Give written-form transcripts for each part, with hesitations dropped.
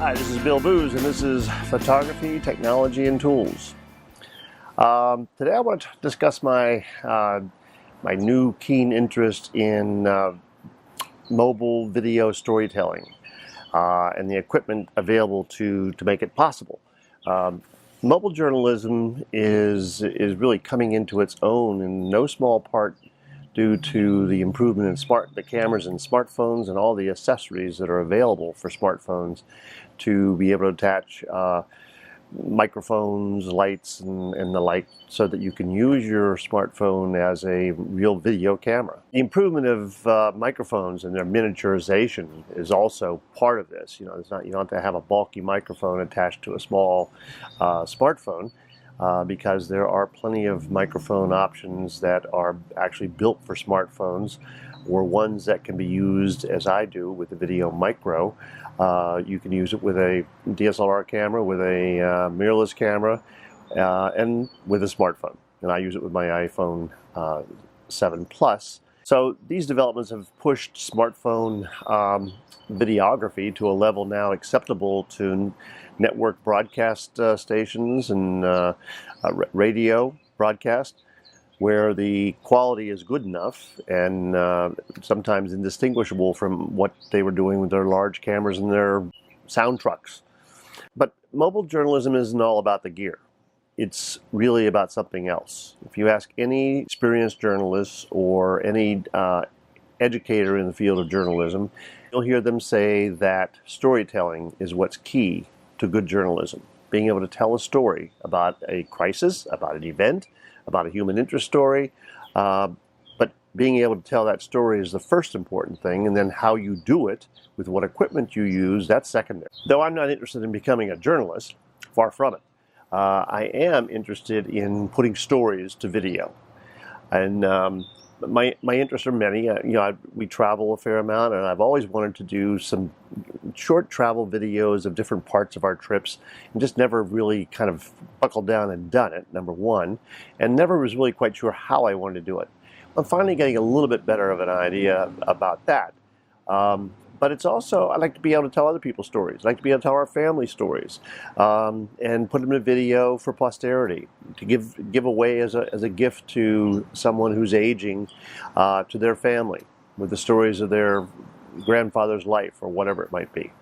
Hi, this is Bill Booz, and this is Photography, Technology, and Tools. Today I want to discuss my new keen interest in mobile video storytelling and the equipment available to make it possible. Mobile journalism is really coming into its own in no small part due to the improvement in the cameras and smartphones and all the accessories that are available for smartphones to be able to attach microphones, lights, and the like, so that you can use your smartphone as a real video camera. The improvement of microphones and their miniaturization is also part of this. You don't have to have a bulky microphone attached to a small smartphone. Because there are plenty of microphone options that are actually built for smartphones, or ones that can be used, as I do, with the Video Micro. You can use it with a DSLR camera, with a mirrorless camera, and with a smartphone. And I use it with my iPhone 7 Plus. So these developments have pushed smartphone videography to a level now acceptable to network broadcast stations and radio broadcast, where the quality is good enough and sometimes indistinguishable from what they were doing with their large cameras and their sound trucks. But mobile journalism isn't all about the gear. It's really about something else. If you ask any experienced journalist or any educator in the field of journalism, you'll hear them say that storytelling is what's key to good journalism. Being able to tell a story about a crisis, about an event, about a human interest story, but being able to tell that story is the first important thing, and then how you do it, with what equipment you use, that's secondary. Though I'm not interested in becoming a journalist, far from it. I am interested in putting stories to video, and my interests are many. We travel a fair amount, and I've always wanted to do some short travel videos of different parts of our trips, and just never really kind of buckled down and done it, number one, and never was really quite sure how I wanted to do it. I'm finally getting a little bit better of an idea about that. But it's also, I like to be able to tell other people's stories. I like to be able to tell our family stories, and put them in a video for posterity, to give away as a gift to someone who's aging, to their family, with the stories of their grandfather's life or whatever it might be.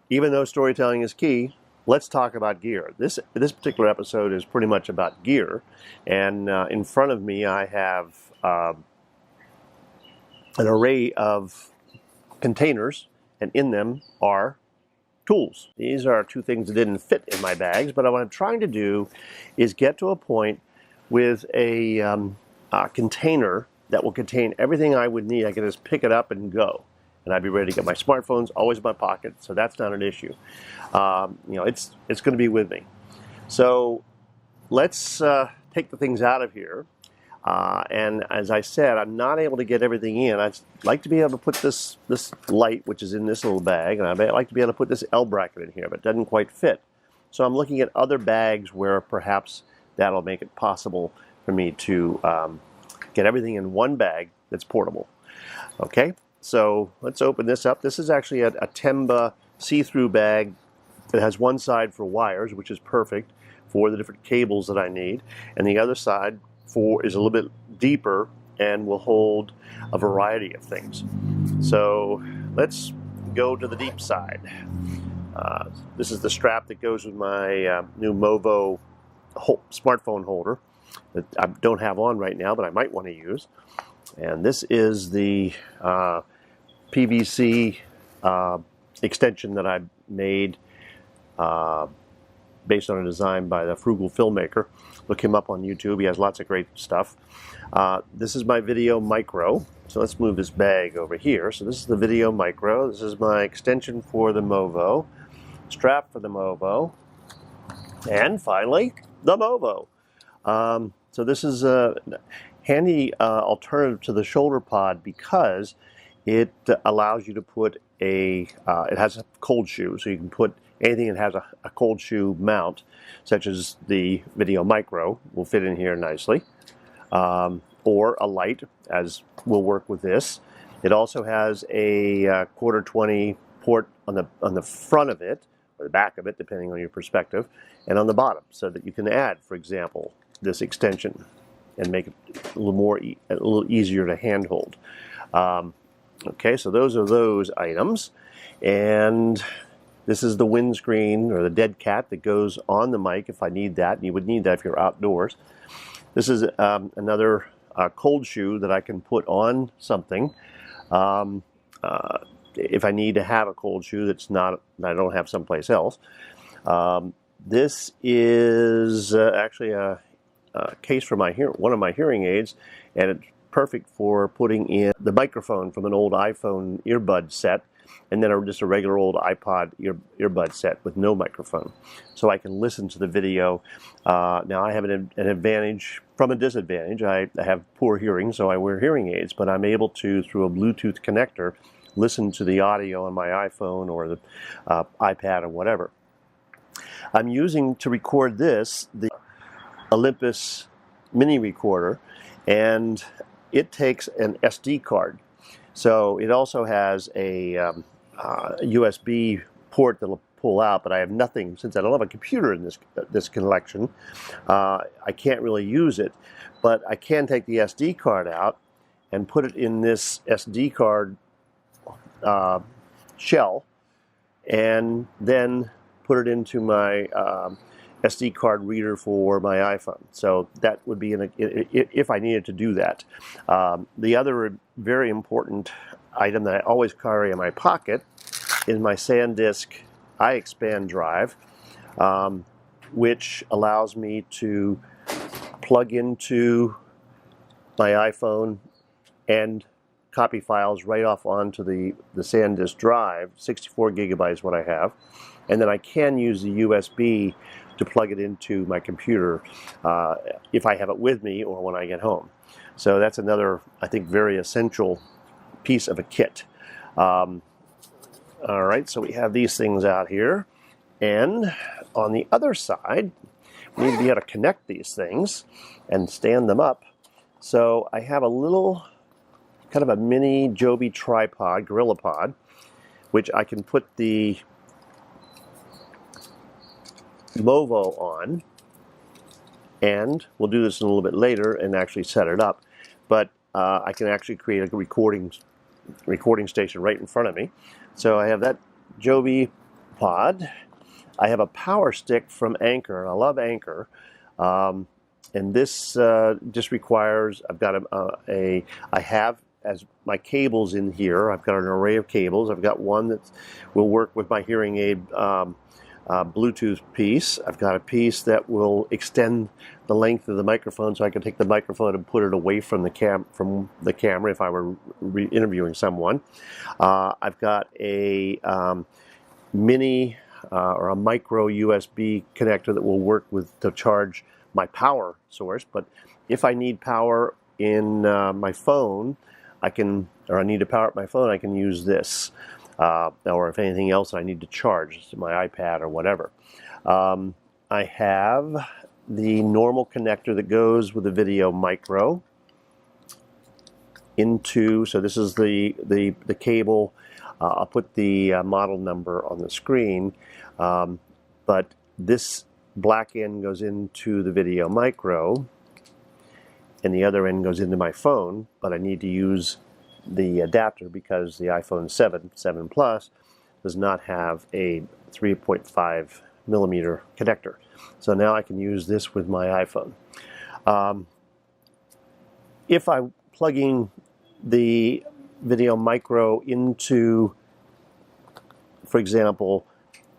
Even though storytelling is key, let's talk about gear. This particular episode is pretty much about gear, and in front of me I have an array of containers, and in them are tools. These are two things that didn't fit in my bags, but what I'm trying to do is get to a point with a container that will contain everything I would need. I can just pick it up and go, and I'd be ready to get. My smartphone's always in my pocket, so that's not an issue. It's going to be with me. So let's take the things out of here. And as I said, I'm not able to get everything in. I'd like to be able to put this light, which is in this little bag, and I'd like to be able to put this L bracket in here, but it doesn't quite fit. So I'm looking at other bags where perhaps that'll make it possible for me to get everything in one bag that's portable. Okay, so let's open this up. This is actually a Temba see-through bag. It has one side for wires, which is perfect for the different cables that I need, and the other side is a little bit deeper and will hold a variety of things. So let's go to the deep side. This is the strap that goes with my new MoJo smartphone holder that I don't have on right now, but I might want to use. And this is the PVC extension that I made based on a design by the frugal filmmaker. Look him up on YouTube. He has lots of great stuff. This is my Video Micro. So let's move this bag over here. So this is the Video Micro. This is my extension for the MoJo, strap for the MoJo, and finally, the MoJo. So this is a handy alternative to the shoulder pod, because it allows you to put it has a cold shoe, so you can put anything that has a cold shoe mount, such as the Video Micro, will fit in here nicely, or a light, as will work with this. It also has a quarter 20 port on the front of it, or the back of it, depending on your perspective, and on the bottom, so that you can add, for example, this extension and make it a little easier to handhold. Okay, so those are those items, and this is the windscreen or the dead cat that goes on the mic if I need that. And you would need that if you're outdoors. This is another cold shoe that I can put on something if I need to have a cold shoe that I don't have someplace else. This is actually a case for one of my hearing aids, and it's perfect for putting in the microphone from an old iPhone earbud set, and then just a regular old iPod earbud set with no microphone. So I can listen to the video. Now I have an advantage from a disadvantage. I have poor hearing, so I wear hearing aids, but I'm able to, through a Bluetooth connector, listen to the audio on my iPhone or the iPad or whatever. I'm using to record this the Olympus mini recorder, and it takes an SD card. So it also has a USB port that'll pull out, but I have nothing, since I don't have a computer in this collection. I can't really use it, but I can take the SD card out and put it in this SD card shell, and then put it into my SD card reader for my iPhone. So that would be if I needed to do that. The other very important item that I always carry in my pocket is my SanDisk iExpand drive, which allows me to plug into my iPhone and copy files right off onto the SanDisk drive. 64 gigabytes what I have, and then I can use the USB to plug it into my computer if I have it with me or when I get home. So that's another, I think, very essential piece of a kit. All right, so we have these things out here, and on the other side we need to be able to connect these things and stand them up. So I have a little kind of a mini Joby tripod, GorillaPod, which I can put the MoJo on, and we'll do this in a little bit later and actually set it up, but I can actually create a recording station right in front of me. So I have that Joby pod. I have a power stick from Anker, and I love Anker, and this just requires, I have as my cables in here, I've got an array of cables. I've got one that will work with my hearing aid Bluetooth piece. I've got a piece that will extend the length of the microphone, so I can take the microphone and put it away from the camera if I were interviewing someone. I've got a mini or a micro USB connector that will work to charge my power source. But if I need power in my phone, I need to power up my phone, I can use this. Or if anything else I need to charge, my iPad or whatever. I have the normal connector that goes with the video micro into, so this is the cable. I'll put the model number on the screen, but this black end goes into the video micro, and the other end goes into my phone, but I need to use the adapter because the iPhone 7 Plus does not have a 3.5 millimeter connector. So now I can use this with my iPhone. If I'm plugging the video micro into, for example,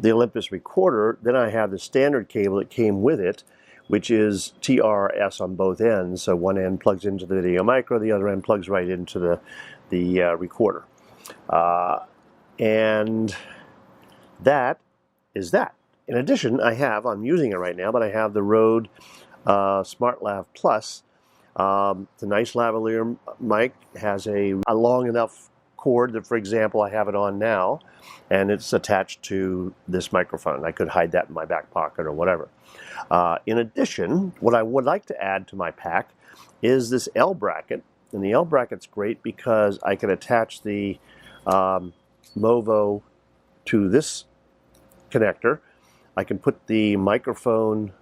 the Olympus recorder, then I have the standard cable that came with it, which is TRS on both ends. So one end plugs into the video micro, the other end plugs right into the recorder. And that is that. In addition, I'm using it right now, but I have the Rode SmartLav Plus. It's a nice lavalier mic. It has a long enough cord that, for example, I have it on now, and it's attached to this microphone. I could hide that in my back pocket or whatever. In addition, what I would like to add to my pack is this L bracket. And the L bracket's great because I can attach the MoJo to this connector. I can put the microphone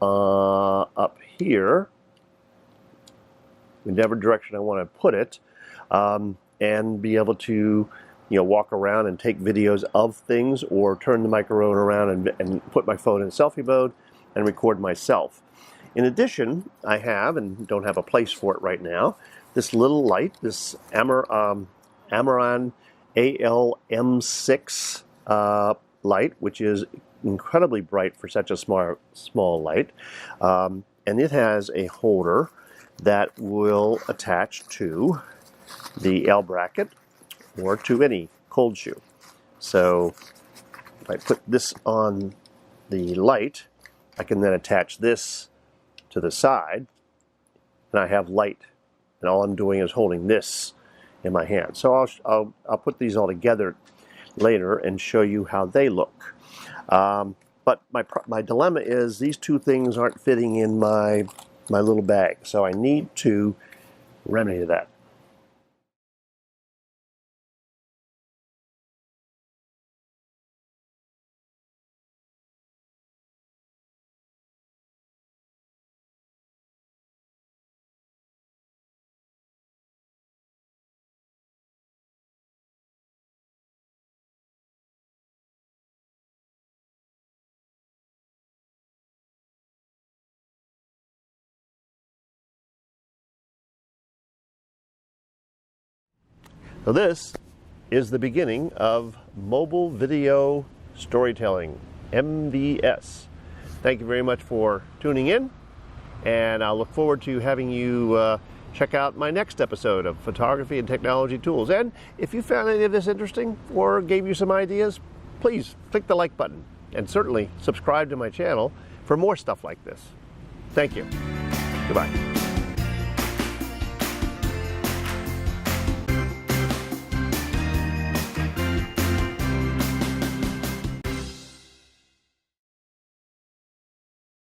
up here, whichever direction I want to put it, and be able to walk around and take videos of things, or turn the microphone around and put my phone in selfie mode and record myself. In addition, I have, and don't have a place for it right now, this little light, this Amaran ALM6 light, which is incredibly bright for such a small light. And it has a holder that will attach to the L bracket or to any cold shoe. So if I put this on the light, I can then attach this to the side, and I have light, and all I'm doing is holding this in my hand. So I'll put these all together later and show you how they look. But my dilemma is these two things aren't fitting in my little bag, so I need to remedy that. So this is the beginning of mobile video storytelling, MVS. Thank you very much for tuning in, and I'll look forward to having you check out my next episode of Photography and Technology Tools. And if you found any of this interesting or gave you some ideas, please click the like button, and certainly subscribe to my channel for more stuff like this. Thank you. Goodbye.